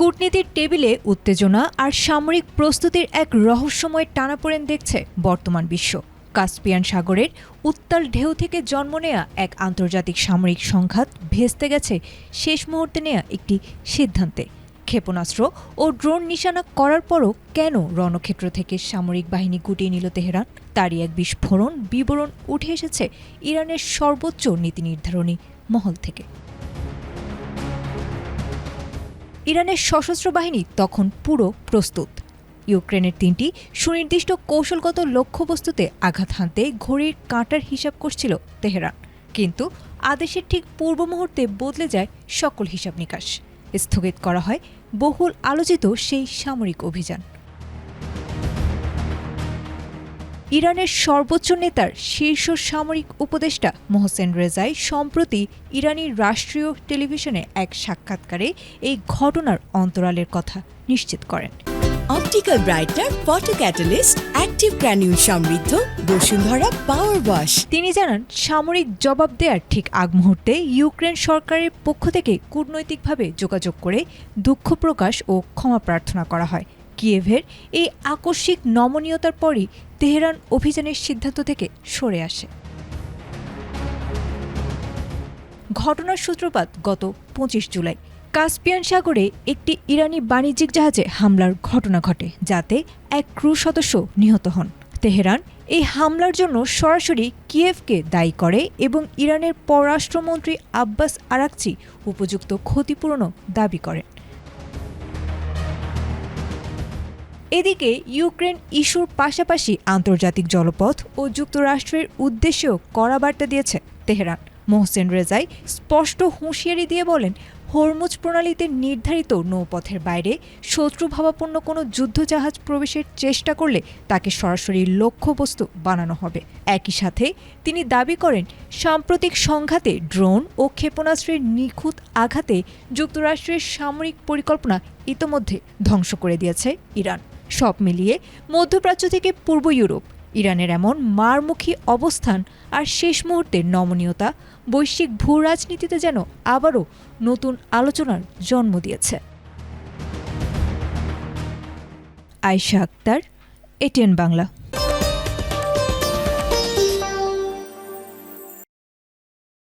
কূটনীতির টেবিলে উত্তেজনা আর সামরিক প্রস্তুতির এক রহস্যময় টানাপোড়েন দেখছে বর্তমান বিশ্ব। কাস্পিয়ান সাগরের উত্তাল ঢেউ থেকে জন্ম নেয়া এক আন্তর্জাতিক সামরিক সংঘাত ভেস্তে গেছে শেষ মুহূর্তে নেয়া একটি সিদ্ধান্তে। ক্ষেপণাস্ত্র ও ড্রোন নিশানা করার পরও কেন রণক্ষেত্র থেকে সামরিক বাহিনী গুটিয়ে নিল তেহরান, তারই এক বিস্ফোরণ বিবরণ উঠে এসেছে ইরানের সর্বোচ্চ নীতি নির্ধারণী মহল থেকে। ইরানের সশস্ত্র বাহিনী তখন পুরো প্রস্তুত। ইউক্রেনের ৩টি সুনির্দিষ্ট কৌশলগত লক্ষ্যবস্তুতে আঘাত হানতে ঘড়ির কাঁটার হিসাব করছিল তেহরান, কিন্তু আদেশের ঠিক পূর্ব মুহূর্তে বদলে যায় সকল হিসাব নিকাশ। স্থগিত করা হয় বহুল আলোচিত সেই সামরিক অভিযান। ইরানের সর্বোচ্চ নেতার শীর্ষ সামরিক উপদেষ্টা মোহসেন রেজাই সম্প্রতি ইরানি রাষ্ট্রীয় টেলিভিশনে এক সাক্ষাৎকারে এই ঘটনার অন্তরালের কথা নিশ্চিত করেন। Optical brightener, photo catalyst, active granule সমৃদ্ধ বসুন্ধরা পাওয়ার ওয়াশ। তিনি জানান, সামরিক জবাব দেওয়ার ঠিক আগ মুহূর্তে ইউক্রেন সরকারের পক্ষ থেকে কূটনৈতিকভাবে যোগাযোগ করে দুঃখ প্রকাশ ও ক্ষমা প্রার্থনা করা হয়। কিয়েভের এই আকস্মিক নমনীয়তার পরই তেহরান অভিযানের সিদ্ধান্ত থেকে সরে আসে। ঘটনার সূত্রপাত গত ২৫ জুলাই। কাস্পিয়ান সাগরে একটি ইরানি বাণিজ্যিক জাহাজে হামলার ঘটনা ঘটে, যাতে এক ক্রু সদস্য নিহত হন। তেহরান এই হামলার জন্য সরাসরি কিয়েভকে দায়ী করে এবং ইরানের পররাষ্ট্রমন্ত্রী আব্বাস আরাকচি উপযুক্ত ক্ষতিপূরণও দাবি করেন। এদিকে ইউক্রেন ইস্যুর পাশাপাশি আন্তর্জাতিক জলপথ ও যুক্তরাষ্ট্রের উদ্দেশ্যেও কড়া বার্তা দিয়েছে তেহরান। মোহসেন রেজাই স্পষ্ট হুঁশিয়ারি দিয়ে বলেন, হরমুজ প্রণালীতে নির্ধারিত নৌপথের বাইরে শত্রুভাবাপন্ন কোনো যুদ্ধজাহাজ প্রবেশের চেষ্টা করলে তাকে সরাসরি লক্ষ্যবস্তু বানানো হবে। একই সাথে তিনি দাবি করেন, সাম্প্রতিক সংঘাতে ড্রোন ও ক্ষেপণাস্ত্রের নিখুঁত আঘাতে যুক্তরাষ্ট্রের সামরিক পরিকল্পনা ইতোমধ্যে ধ্বংস করে দিয়েছে ইরান। সব মিলিয়ে মধ্যপ্রাচ্য থেকে পূর্ব ইউরোপ ইরানের এমন মারমুখী অবস্থান আর শেষ মুহূর্তের নমনীয়তা বৈশ্বিক ভূ রাজনীতিতে যেন আবারও নতুন আলোচনার জন্ম দিয়েছে। আয়েশা আক্তার, এটিএন বাংলা।